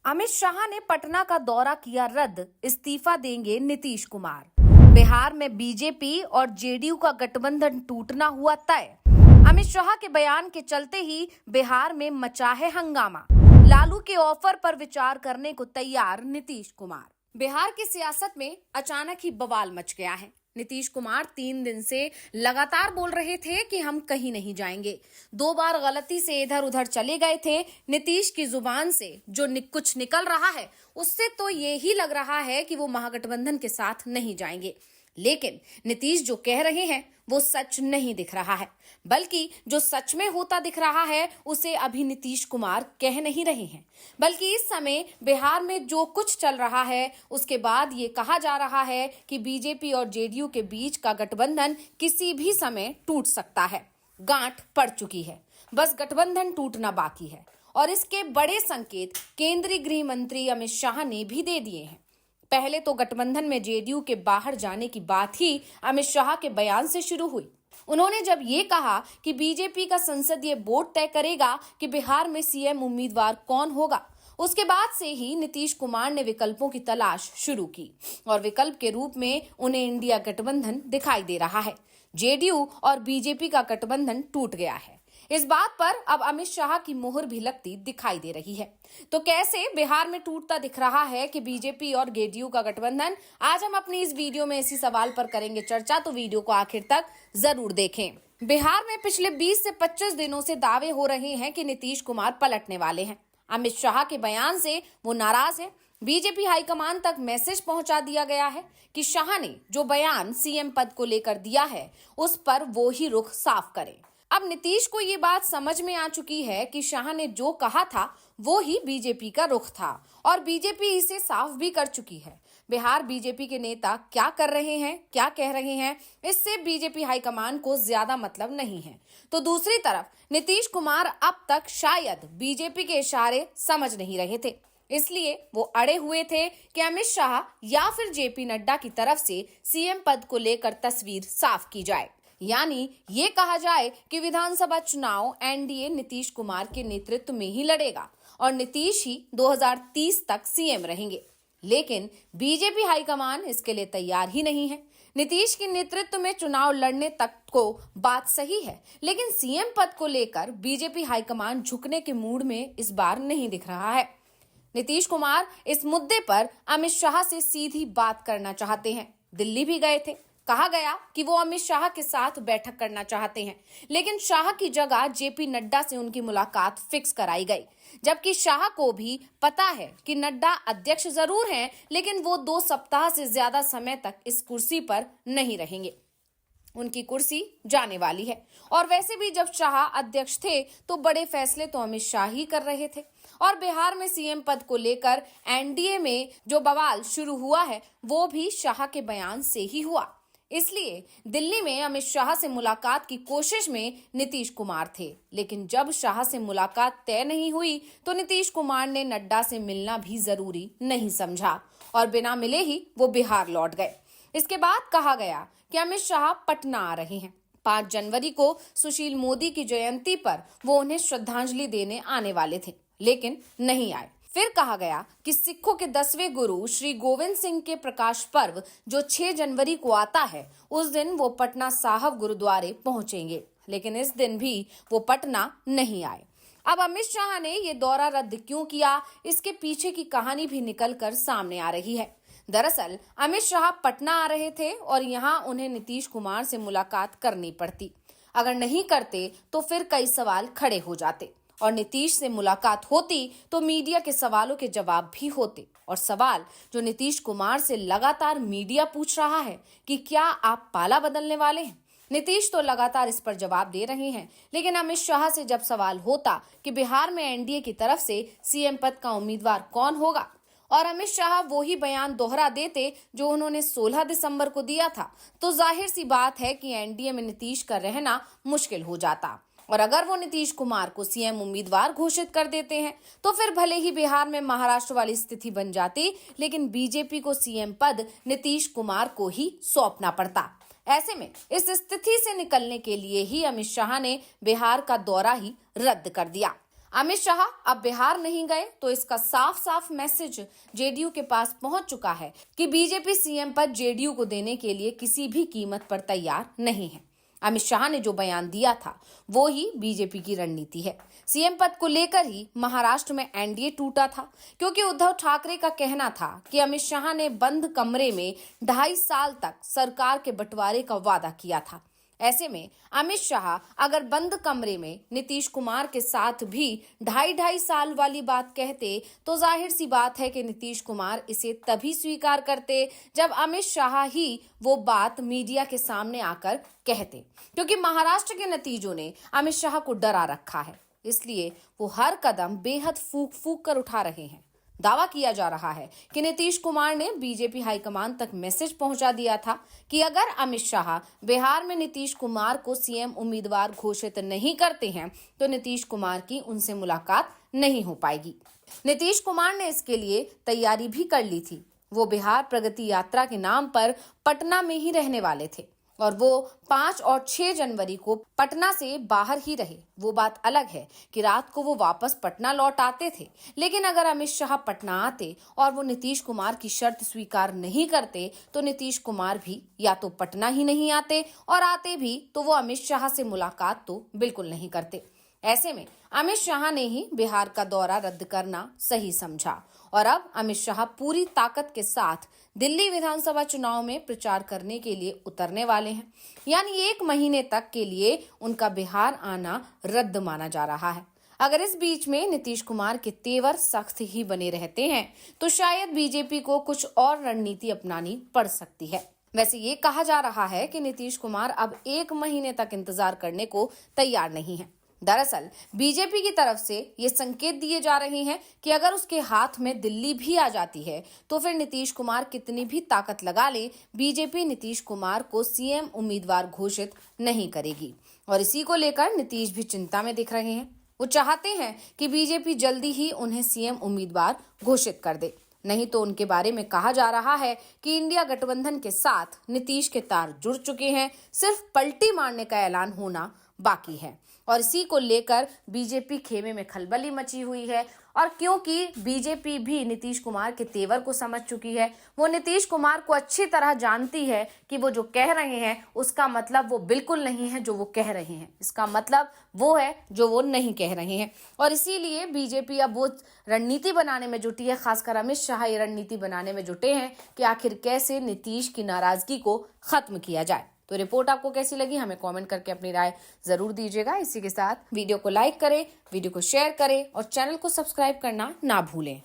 अमित शाह ने पटना का दौरा किया रद्द, इस्तीफा देंगे नीतीश कुमार। बिहार में बीजेपी और जेडीयू का गठबंधन टूटना हुआ तय। अमित शाह के बयान के चलते ही बिहार में मचा है हंगामा। लालू के ऑफर पर विचार करने को तैयार नीतीश कुमार। बिहार की सियासत में अचानक ही बवाल मच गया है। नीतीश कुमार 3 दिन से लगातार बोल रहे थे कि हम कहीं नहीं जाएंगे। 2 बार गलती से इधर उधर चले गए थे। नीतीश की जुबान से जो कुछ निकल रहा है उससे तो ये ही लग रहा है कि वो महागठबंधन के साथ नहीं जाएंगे। लेकिन नीतीश जो कह रहे हैं वो सच नहीं दिख रहा है, बल्कि जो सच में होता दिख रहा है उसे अभी नीतीश कुमार कह नहीं रहे हैं। बल्कि इस समय बिहार में जो कुछ चल रहा है उसके बाद ये कहा जा रहा है कि बीजेपी और जेडीयू के बीच का गठबंधन किसी भी समय टूट सकता है। गांठ पड़ चुकी है, बस गठबंधन टूटना बाकी है। और इसके बड़े संकेत केंद्रीय गृह मंत्री अमित शाह ने भी दे दिए हैं। पहले तो गठबंधन में जेडीयू के बाहर जाने की बात ही अमित शाह के बयान से शुरू हुई। उन्होंने जब ये कहा कि बीजेपी का संसदीय बोर्ड तय करेगा कि बिहार में सीएम उम्मीदवार कौन होगा, उसके बाद से ही नीतीश कुमार ने विकल्पों की तलाश शुरू की और विकल्प के रूप में उन्हें इंडिया गठबंधन दिखाई दे रहा है। जेडीयू और बीजेपी का गठबंधन टूट गया है। इस बात पर अब अमित शाह की मोहर भी लगती दिखाई दे रही है। तो कैसे बिहार में टूटता दिख रहा है कि बीजेपी और जेडीयू का गठबंधन, आज हम अपनी इस वीडियो में इसी सवाल पर करेंगे चर्चा, तो वीडियो को आखिर तक जरूर देखें। बिहार में पिछले 20 से 25 दिनों से दावे हो रहे हैं कि नीतीश कुमार पलटने वाले हैं। अमित शाह के बयान से वो नाराज है। बीजेपी हाईकमान तक मैसेज पहुंचा दिया गया है कि शाह ने जो बयान सीएम पद को लेकर दिया है उस पर वो ही रुख साफ करें। अब नीतीश को ये बात समझ में आ चुकी है कि शाह ने जो कहा था वो ही बीजेपी का रुख था और बीजेपी इसे साफ भी कर चुकी है। बिहार बीजेपी के नेता क्या कर रहे हैं, क्या कह रहे हैं, इससे बीजेपी हाईकमान को ज्यादा मतलब नहीं है। तो दूसरी तरफ नीतीश कुमार अब तक शायद बीजेपी के इशारे समझ नहीं रहे थे, इसलिए वो अड़े हुए थे कि अमित शाह या फिर जेपी नड्डा की तरफ से सीएम पद को लेकर तस्वीर साफ की जाए। यानी ये कहा जाए कि विधानसभा चुनाव एनडीए नीतीश कुमार के नेतृत्व में ही लड़ेगा और नीतीश ही 2030 तक सीएम रहेंगे। लेकिन बीजेपी हाईकमान इसके लिए तैयार ही नहीं है। नीतीश के नेतृत्व में चुनाव लड़ने तक को बात सही है, लेकिन सीएम पद को लेकर बीजेपी हाईकमान झुकने के मूड में इस बार नहीं दिख रहा है। नीतीश कुमार इस मुद्दे पर अमित शाह से सीधी बात करना चाहते हैं। दिल्ली भी गए थे। कहा गया कि वो अमित शाह के साथ बैठक करना चाहते हैं, लेकिन शाह की जगह जेपी नड्डा से उनकी मुलाकात फिक्स कराई गई। जबकि शाह को भी पता है कि नड्डा अध्यक्ष जरूर हैं, लेकिन वो 2 सप्ताह से ज्यादा समय तक इस कुर्सी पर नहीं रहेंगे। उनकी कुर्सी जाने वाली है। और वैसे भी जब शाह अध्यक्ष थे तो बड़े फैसले तो अमित शाह ही कर रहे थे। और बिहार में सीएम पद को लेकर एनडीए में जो बवाल शुरू हुआ है वो भी शाह के बयान से ही हुआ। इसलिए दिल्ली में अमित शाह से मुलाकात की कोशिश में नीतीश कुमार थे, लेकिन जब शाह से मुलाकात तय नहीं हुई तो नीतीश कुमार ने नड्डा से मिलना भी जरूरी नहीं समझा और बिना मिले ही वो बिहार लौट गए। इसके बाद कहा गया कि अमित शाह पटना आ रहे हैं। 5 जनवरी को सुशील मोदी की जयंती पर वो उन्हें श्रद्धांजलि देने आने वाले थे, लेकिन नहीं आए। फिर कहा गया कि सिखों के 10वें गुरु श्री गोविंद सिंह के प्रकाश पर्व जो 6 जनवरी को आता है उस दिन वो पटना साहिब गुरुद्वारे पहुंचेंगे, लेकिन इस दिन भी वो पटना नहीं आए। अब अमित शाह ने ये दौरा रद्द क्यों किया, इसके पीछे की कहानी भी निकलकर सामने आ रही है। दरअसल अमित शाह पटना आ रहे थे और यहाँ उन्हें नीतीश कुमार से मुलाकात करनी पड़ती। अगर नहीं करते तो फिर कई सवाल खड़े हो जाते और नीतीश से मुलाकात होती तो मीडिया के सवालों के जवाब भी होते। और सवाल जो नीतीश कुमार से लगातार मीडिया पूछ रहा है कि क्या आप पाला बदलने वाले हैं, नीतीश तो लगातार इस पर जवाब दे रहे हैं। लेकिन अमित शाह से जब सवाल होता कि बिहार में एनडीए की तरफ से सीएम पद का उम्मीदवार कौन होगा और अमित शाह वो ही बयान दोहरा देते जो उन्होंने 16 दिसंबर को दिया था, तो जाहिर सी बात है कि एनडीए में नीतीश का रहना मुश्किल हो जाता। और अगर वो नीतीश कुमार को सीएम उम्मीदवार घोषित कर देते हैं तो फिर भले ही बिहार में महाराष्ट्र वाली स्थिति बन जाती, लेकिन बीजेपी को सीएम पद नीतीश कुमार को ही सौंपना पड़ता। ऐसे में इस स्थिति से निकलने के लिए ही अमित शाह ने बिहार का दौरा ही रद्द कर दिया। अमित शाह अब बिहार नहीं गए तो इसका साफ साफ मैसेज जेडीयू के पास पहुंच चुका है कि बीजेपी सीएम पद जेडीयू को देने के लिए किसी भी कीमत पर तैयार नहीं है। अमित शाह ने जो बयान दिया था वो ही बीजेपी की रणनीति है। सीएम पद को लेकर ही महाराष्ट्र में एनडीए टूटा था, क्योंकि उद्धव ठाकरे का कहना था कि अमित शाह ने बंद कमरे में 2.5 साल तक सरकार के बंटवारे का वादा किया था। ऐसे में अमित शाह अगर बंद कमरे में नीतीश कुमार के साथ भी 2.5 साल वाली बात कहते तो जाहिर सी बात है कि नीतीश कुमार इसे तभी स्वीकार करते जब अमित शाह ही वो बात मीडिया के सामने आकर कहते, क्योंकि महाराष्ट्र के नतीजों ने अमित शाह को डरा रखा है। इसलिए वो हर कदम बेहद फूक फूक कर उठा रहे हैं। दावा किया जा रहा है कि नीतीश कुमार ने बीजेपी हाईकमान तक मैसेज पहुंचा दिया था कि अगर अमित शाह बिहार में नीतीश कुमार को सीएम उम्मीदवार घोषित नहीं करते हैं तो नीतीश कुमार की उनसे मुलाकात नहीं हो पाएगी। नीतीश कुमार ने इसके लिए तैयारी भी कर ली थी। वो बिहार प्रगति यात्रा के नाम पर पटना में ही रहने वाले थे और वो 5 और 6 जनवरी को पटना से बाहर ही रहे। वो बात अलग है कि रात को वो वापस पटना लौट आते थे, लेकिन अगर अमित शाह पटना आते और वो नीतीश कुमार की शर्त स्वीकार नहीं करते तो नीतीश कुमार भी या तो पटना ही नहीं आते और आते भी तो वो अमित शाह से मुलाकात तो बिल्कुल नहीं करते। ऐसे में अमित शाह ने ही बिहार का दौरा रद्द करना सही समझा और अब अमित शाह पूरी ताकत के साथ दिल्ली विधानसभा चुनाव में प्रचार करने के लिए उतरने वाले हैं। यानी 1 महीने तक के लिए उनका बिहार आना रद्द माना जा रहा है। अगर इस बीच में नीतीश कुमार के तेवर सख्त ही बने रहते हैं तो शायद बीजेपी को कुछ और रणनीति अपनानी पड़ सकती है। वैसे ये कहा जा रहा है कि नीतीश कुमार अब 1 महीने तक इंतजार करने को तैयार नहीं है। दरअसल बीजेपी की तरफ से ये संकेत दिए जा रहे हैं कि अगर उसके हाथ में दिल्ली भी आ जाती है तो फिर नीतीश कुमार कितनी भी ताकत लगा ले, बीजेपी नीतीश कुमार को सीएम उम्मीदवार घोषित नहीं करेगी। और इसी को लेकर नीतीश भी चिंता में दिख रहे हैं। वो चाहते हैं कि बीजेपी जल्दी ही उन्हें सीएम उम्मीदवार घोषित कर दे, नहीं तो उनके बारे में कहा जा रहा है कि इंडिया गठबंधन के साथ नीतीश के तार जुड़ चुके हैं, सिर्फ पलटी मारने का ऐलान होना बाकी है। और इसी को लेकर बीजेपी खेमे में खलबली मची हुई है। और क्योंकि बीजेपी भी नीतीश कुमार के तेवर को समझ चुकी है, वो नीतीश कुमार को अच्छी तरह जानती है कि वो जो कह रहे हैं उसका मतलब वो बिल्कुल नहीं है जो वो कह रहे हैं, इसका मतलब वो है जो वो नहीं कह रहे हैं। और इसीलिए बीजेपी अब वो रणनीति बनाने में जुटी है, खासकर अमित शाह ये रणनीति बनाने में जुटे हैं कि आखिर कैसे नीतीश की नाराजगी को खत्म किया जाए। तो रिपोर्ट आपको कैसी लगी हमें कमेंट करके अपनी राय जरूर दीजिएगा। इसी के साथ वीडियो को लाइक करें, वीडियो को शेयर करें और चैनल को सब्सक्राइब करना ना भूलें।